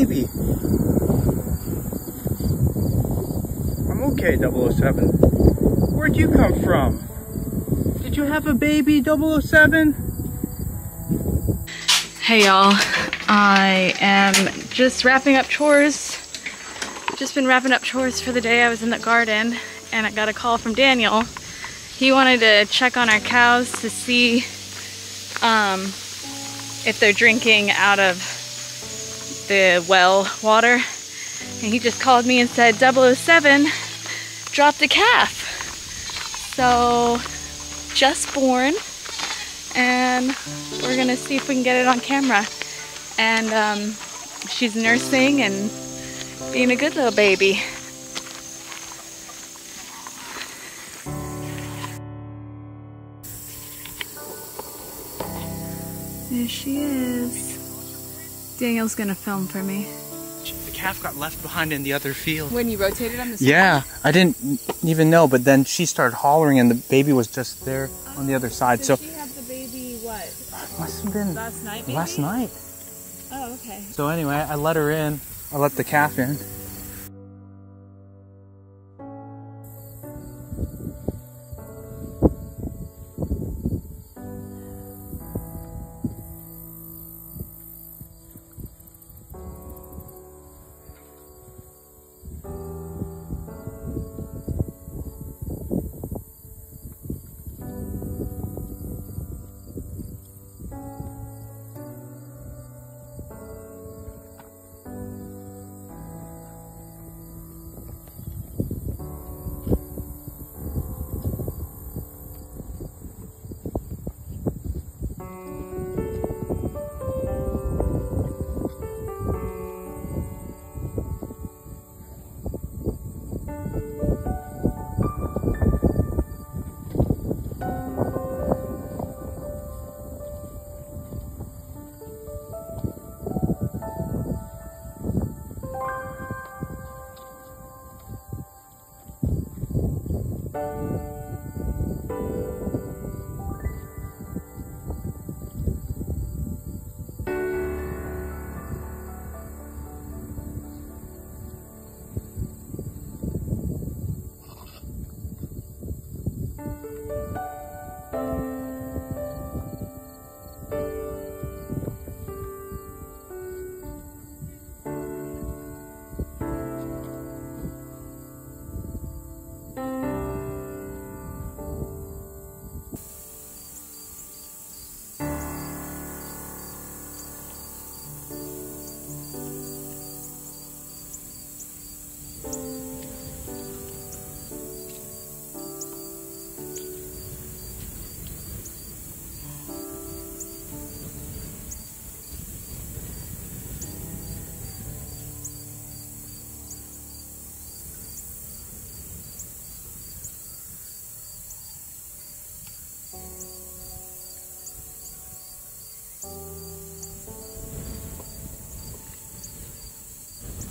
baby. I'm okay, 007. Where'd you come from? Did you have a baby, 007? Hey y'all, I am just wrapping up chores. Just been wrapping up chores for the day. I was in the garden and I got a call from Daniel. He wanted to check on our cows to see if they're drinking out of the well water. And he just called me and said 007 dropped a calf. So, just born. And we're gonna see if we can get it on camera. And she's nursing and being a good little baby. There she is. Daniel's gonna film for me. The calf got left behind in the other field. When you rotated on the side? Yeah, I didn't even know, but then she started hollering and the baby was just there on the other side. Did she have the baby, what? Must have been last night, maybe? Last night. Oh, okay. So anyway, I let her in. I let the calf in.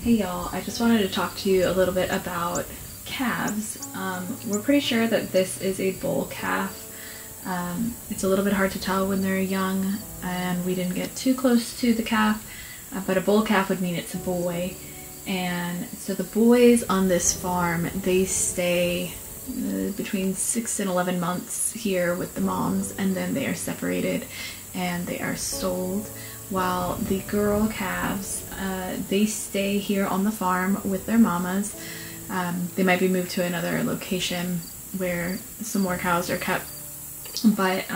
Hey y'all, I just wanted to talk to you a little bit about calves. We're pretty sure that this is a bull calf. It's a little bit hard to tell when they're young and we didn't get too close to the calf, but a bull calf would mean it's a boy. And so the boys on this farm, they stay between 6 and 11 months here with the moms, and then they are separated and they are sold. While the girl calves, they stay here on the farm with their mamas. They might be moved to another location where some more cows are kept, but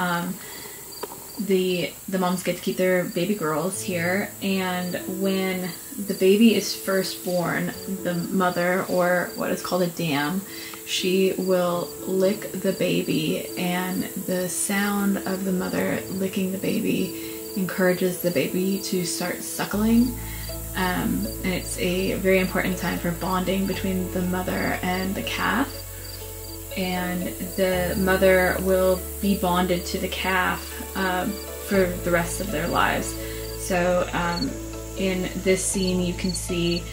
the moms get to keep their baby girls here. And when the baby is first born, the mother, or what is called a dam, she will lick the baby, and the sound of the mother licking the baby encourages the baby to start suckling. And it's a very important time for bonding between the mother and the calf. And the mother will be bonded to the calf for the rest of their lives. So in this scene you can see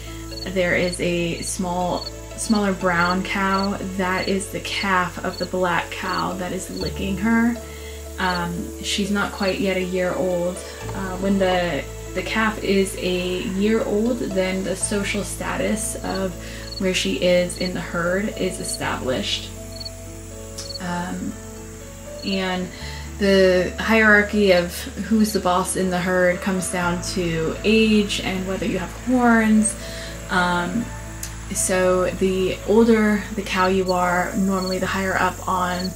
there is a smaller brown cow. That is the calf of the black cow that is licking her. She's not quite yet a year old. When the the calf is a year old, then the social status of where she is in the herd is established. And the hierarchy of who's the boss in the herd comes down to age and whether you have horns. So the older the cow you are, normally the higher up on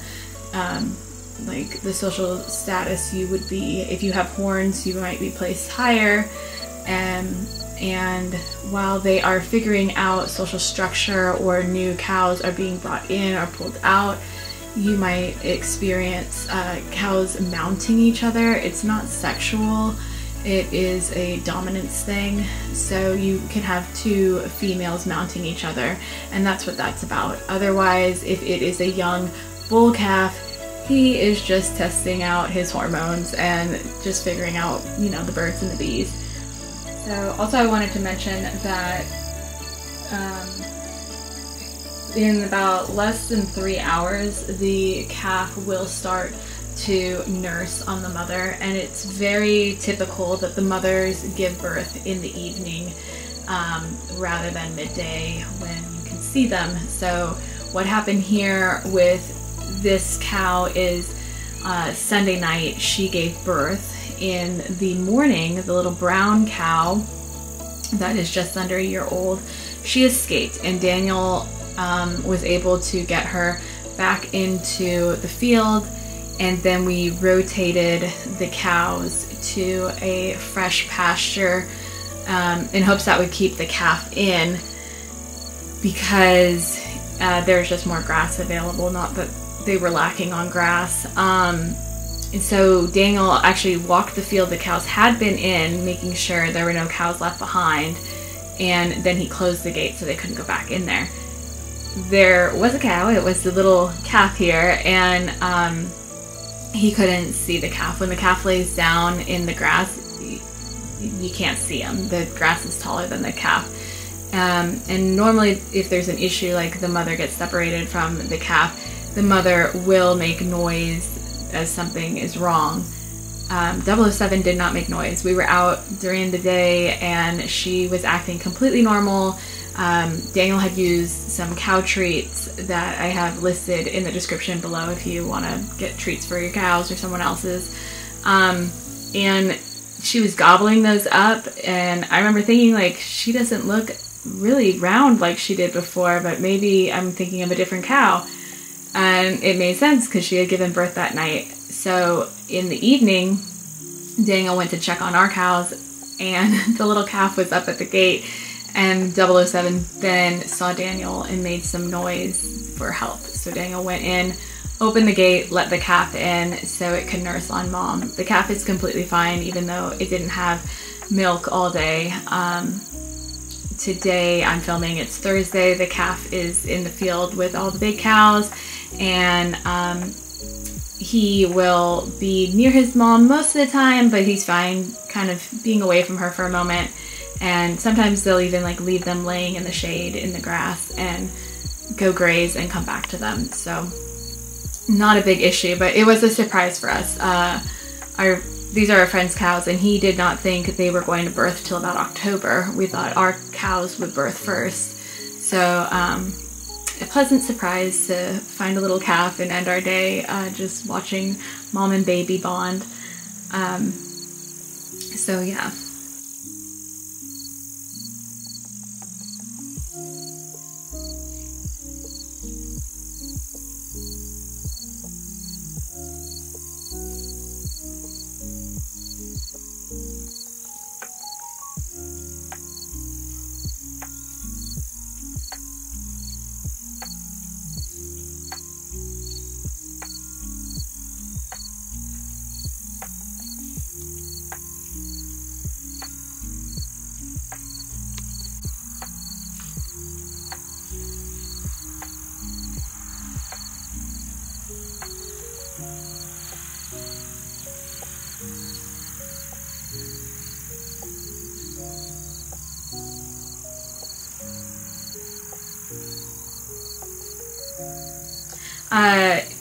like the social status you would be. If you have horns, you might be placed higher. And while they are figuring out social structure, or new cows are being brought in or pulled out, you might experience cows mounting each other. It's not sexual, it is a dominance thing. So you can have two females mounting each other, and that's what that's about. Otherwise, if it is a young bull calf, he is just testing out his hormones and just figuring out, you know, the birds and the bees. So also I wanted to mention that in about less than 3 hours, the calf will start to nurse on the mother, and it's very typical that the mothers give birth in the evening rather than midday when you can see them. So what happened here with this cow is Sunday night she gave birth. In the morning, the little brown cow that is just under a year old, she escaped, and Daniel was able to get her back into the field, and then we rotated the cows to a fresh pasture in hopes that would keep the calf in, because there's just more grass available, not that they were lacking on grass. And so Daniel actually walked the field the cows had been in, making sure there were no cows left behind, and then he closed the gate so they couldn't go back in there. There was a cow, it was the little calf here, and he couldn't see the calf. When the calf lays down in the grass, you can't see him. The grass is taller than the calf. And normally if there's an issue, like the mother gets separated from the calf, the mother will make noise as something is wrong. 007 did not make noise. We were out during the day and she was acting completely normal. Daniel had used some cow treats that I have listed in the description below if you want to get treats for your cows or someone else's. And she was gobbling those up, and I remember thinking, like, she doesn't look really round like she did before, but maybe I'm thinking of a different cow. And it made sense because she had given birth that night. So in the evening, Daniel went to check on our cows, and the little calf was up at the gate, and 007 then saw Daniel and made some noise for help. So Daniel went in, opened the gate, let the calf in so it could nurse on mom. The calf is completely fine, even though it didn't have milk all day. Today I'm filming, it's Thursday. The calf is in the field with all the big cows, and he will be near his mom most of the time, but he's fine kind of being away from her for a moment. And sometimes they'll even like leave them laying in the shade in the grass and go graze and come back to them. So not a big issue, but it was a surprise for us. These are our friend's cows, and he did not think they were going to birth till about October. We thought our cows would birth first. So a pleasant surprise to find a little calf and end our day just watching mom and baby bond. So yeah.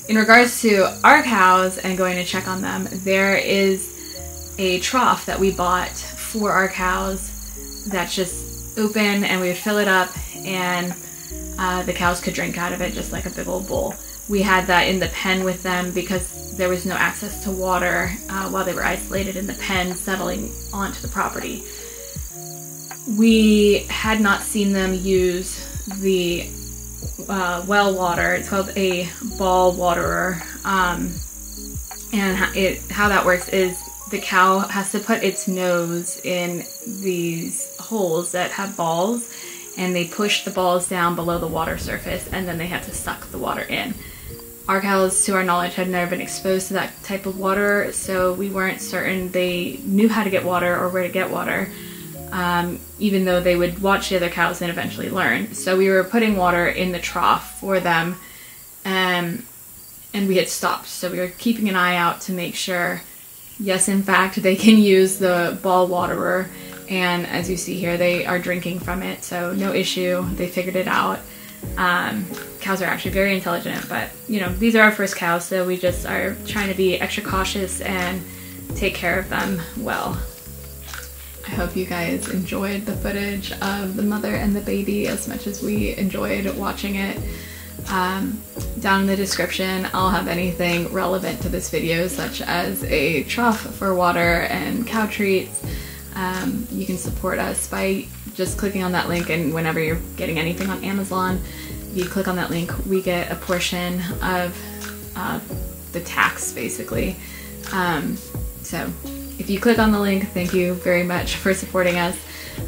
In regards to our cows and going to check on them, there is a trough that we bought for our cows that's just open, and we would fill it up, and the cows could drink out of it just like a big old bowl. We had that in the pen with them because there was no access to water while they were isolated in the pen settling onto the property. We had not seen them use the well water. It's called a ball waterer. And how that works is the cow has to put its nose in these holes that have balls, and they push the balls down below the water surface, and then they have to suck the water in. Our cows, to our knowledge, had never been exposed to that type of water, so we weren't certain they knew how to get water or where to get water, even though they would watch the other cows and eventually learn. So we were putting water in the trough for them, and we had stopped. So we were keeping an eye out to make sure, yes, in fact, they can use the ball waterer, and as you see here, they are drinking from it, so no issue. They figured it out. Cows are actually very intelligent, but you know, these are our first cows, so we just are trying to be extra cautious and take care of them well. I hope you guys enjoyed the footage of the mother and the baby as much as we enjoyed watching it. Down in the description I'll have anything relevant to this video, such as a trough for water and cow treats. You can support us by just clicking on that link, and whenever you're getting anything on Amazon, if you click on that link, we get a portion of the tax, basically. So if you click on the link, thank you very much for supporting us.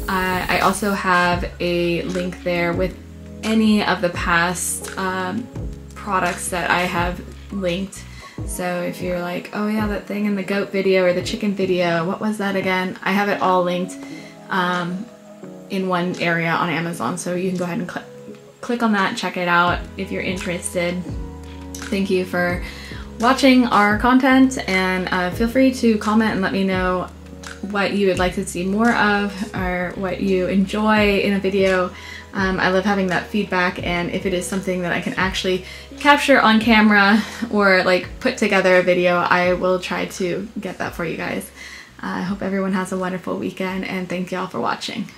I also have a link there with any of the past products that I have linked. So if you're like, oh yeah, that thing in the goat video or the chicken video, what was that again? I have it all linked in one area on Amazon, so you can go ahead and click on that and check it out if you're interested. Thank you for watching our content, and feel free to comment and let me know what you would like to see more of or what you enjoy in a video. I love having that feedback, and if it is something that I can actually capture on camera or like put together a video, I will try to get that for you guys. I hope everyone has a wonderful weekend, and thank y'all for watching.